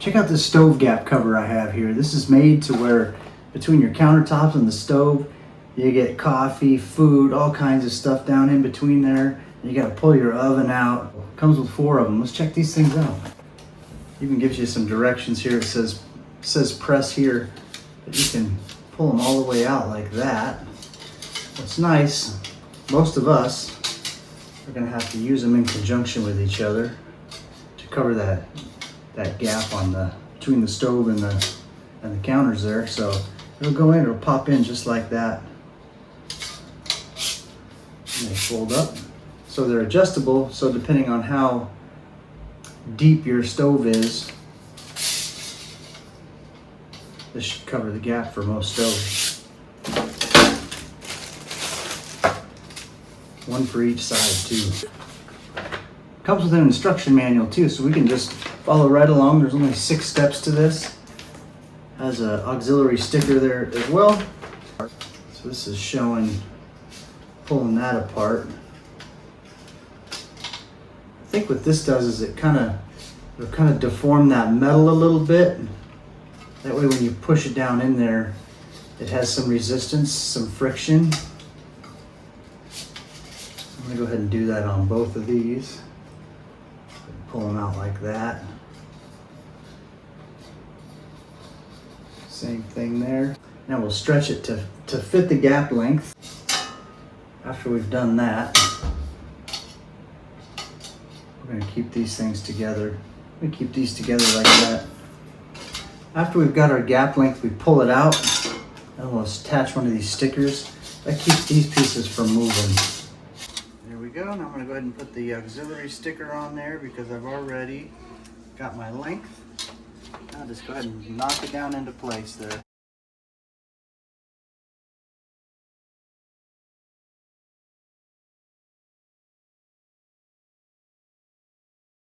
Check out this stove gap cover I have here. This is made to where between your countertops and the stove, you get coffee, food, all kinds of stuff down in between there. You got to pull your oven out. Comes with 4 of them. Let's check these things out. Even gives you some directions here. It says press here, but you can pull them all the way out like that. What's nice, most of us are going to have to use them in conjunction with each other to cover that gap on between the stove and the counters there. So it'll go in, it'll pop in just like that. And they fold up. So they're adjustable, so depending on how deep your stove is, this should cover the gap for most stoves. One for each side too. Comes with an instruction manual too, so we can just follow right along. There's only 6 steps to this. Has an auxiliary sticker there as well. So this is showing pulling that apart. I think what this does is it'll kind of deform that metal a little bit. That way when you push it down in there, it has some resistance, some friction. I'm gonna go ahead and do that on both of these. Pull them out like that. Same thing there. Now we'll stretch it to fit the gap length. After we've done that, we're going to keep these things together. We keep these together like that. After we've got our gap length, we pull it out and we'll attach one of these stickers. That keeps these pieces from moving. There we go. Now I'm going to go ahead and put the auxiliary sticker on there because I've already got my length. I'll just go ahead and knock it down into place there.